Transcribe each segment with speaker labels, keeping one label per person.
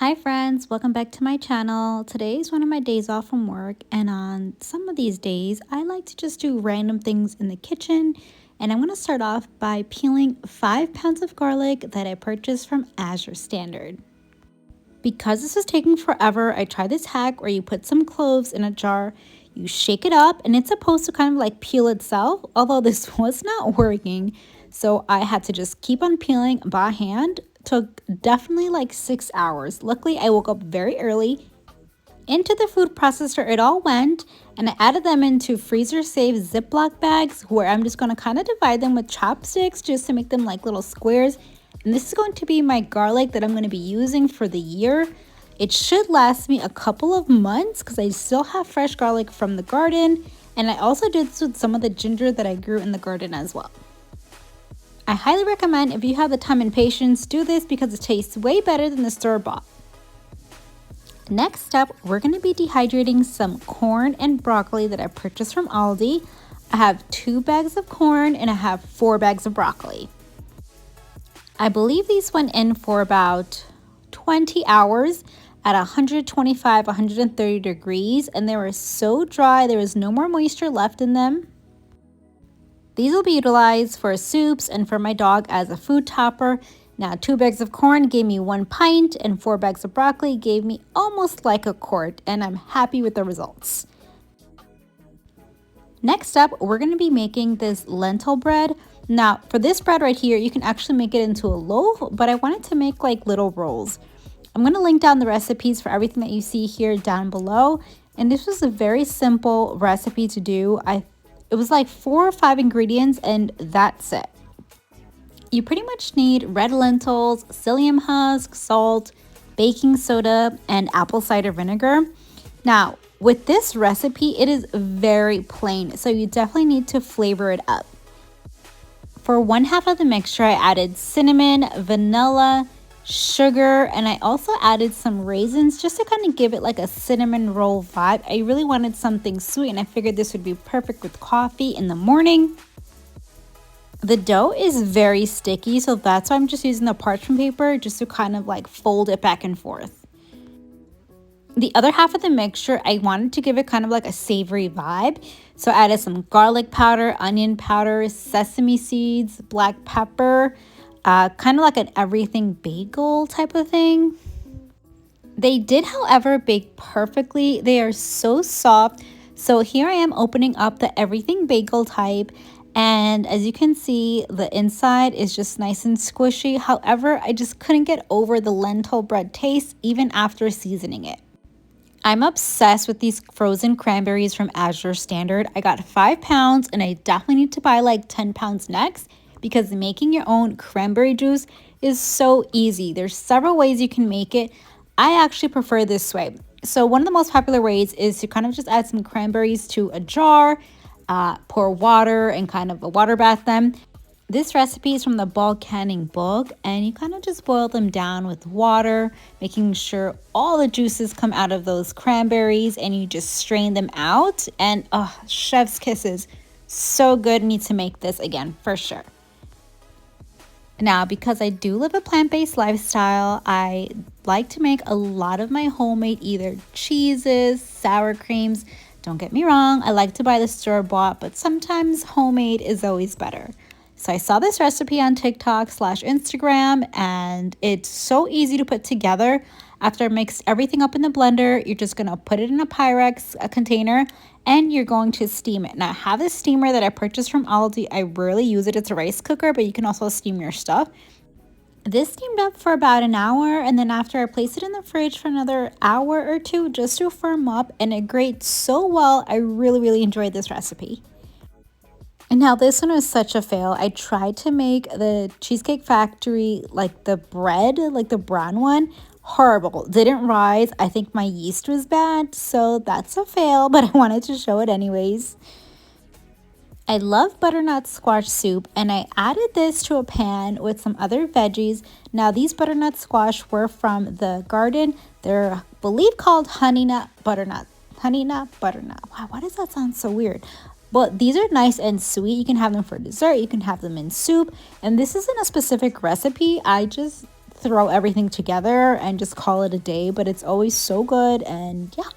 Speaker 1: Hi friends, welcome back to my channel. Today is one of my days off from work, and on some of these days I like to just do random things in the kitchen. And I'm going to start off by peeling 5 pounds of garlic that I purchased from Azure Standard. Because this was taking forever, I tried this hack where you put some cloves in a jar, you shake it up, and it's supposed to kind of like peel itself, although this was not working. So I had to just keep on peeling by hand. Took definitely like 6 hours. Luckily, I woke up very early. Into the food processor it all went, and I added them into freezer safe Ziploc bags where I'm just going to kind of divide them with chopsticks just to make them like little squares. And this is going to be my garlic that I'm going to be using for the year. It should last me a couple of months because I still have fresh garlic from the garden, and I also did this with some of the ginger that I grew in the garden as well. I highly recommend, if you have the time and patience, do this because it tastes way better than the store-bought. Next up, we're going to be dehydrating some corn and broccoli that I purchased from Aldi. I have 2 bags of corn and I have 4 bags of broccoli. I believe these went in for about 20 hours at 125-130 degrees, and they were so dry there was no more moisture left in them. These will be utilized for soups and for my dog as a food topper. Now, 2 bags of corn gave me 1 pint and 4 bags of broccoli gave me almost like a quart, and I'm happy with the results. Next up, we're going to be making this lentil bread. Now, for this bread right here, you can actually make it into a loaf, but I wanted to make like little rolls. I'm going to link down the recipes for everything that you see here down below, and this was a very simple recipe to do. It was like 4 or 5 ingredients and that's it. You pretty much need red lentils, psyllium husk, salt, baking soda, and apple cider vinegar. Now, with this recipe, it is very plain, so you definitely need to flavor it up. For 1/2 of the mixture, I added cinnamon, vanilla, sugar, and I also added some raisins just to kind of give it like a cinnamon roll vibe. I really wanted something sweet, and I figured this would be perfect with coffee in the morning. The dough is very sticky, so that's why I'm just using the parchment paper just to kind of like fold it back and forth. The other half of the mixture, I wanted to give it kind of like a savory vibe, so I added some garlic powder, onion powder, sesame seeds, black pepper, kind of like an everything bagel type of thing. They did, however, bake perfectly. They are so soft. So here I am opening up the everything bagel type, and as you can see, the inside is just nice and squishy. However, I just couldn't get over the lentil bread taste even after seasoning it. I'm obsessed with these frozen cranberries from Azure Standard. I got 5 pounds, and I definitely need to buy like 10 pounds next, because making your own cranberry juice is so easy. There's several ways you can make it. I actually prefer this way. So one of the most popular ways is to kind of just add some cranberries to a jar, pour water, and kind of a water bath them. This recipe is from the bulk canning book, and you kind of just boil them down with water, making sure all the juices come out of those cranberries, and you just strain them out. And chef's kisses. So good. Need to make this again for sure. Now, because I do live a plant-based lifestyle, I like to make a lot of my homemade either cheeses, sour creams. Don't get me wrong, I like to buy the store-bought, but sometimes homemade is always better. So I saw this recipe on TikTok/Instagram, and it's so easy to put together. After I mix everything up in the blender, you're just going to put it in a Pyrex container, and you're going to steam it. Now, I have this steamer that I purchased from Aldi. I rarely use it. It's a rice cooker, but you can also steam your stuff. This steamed up for about an hour, and then after I placed it in the fridge for another hour or 2 just to firm up, and it grated so well. I really enjoyed this recipe. And now this one was such a fail. I tried to make the Cheesecake Factory, like the bread, like the brown one. Horrible. Didn't rise. I think my yeast was bad, so that's a fail, but I wanted to show it anyways. I love butternut squash soup, and I added this to a pan with some other veggies. Now, these butternut squash were from the garden. They're, I believe, called honey nut butternut. Honey nut butternut. Wow, why does that sound so weird? But these are nice and sweet. You can have them for dessert. You can have them in soup. And this isn't a specific recipe. I just throw everything together and just call it a day, but it's always so good. And yeah.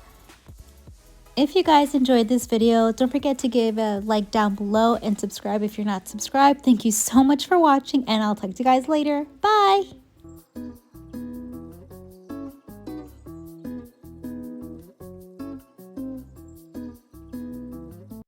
Speaker 1: If you guys enjoyed this video, don't forget to give a like down below and subscribe if you're not subscribed. Thank you so much for watching, and I'll talk to you guys later. Bye!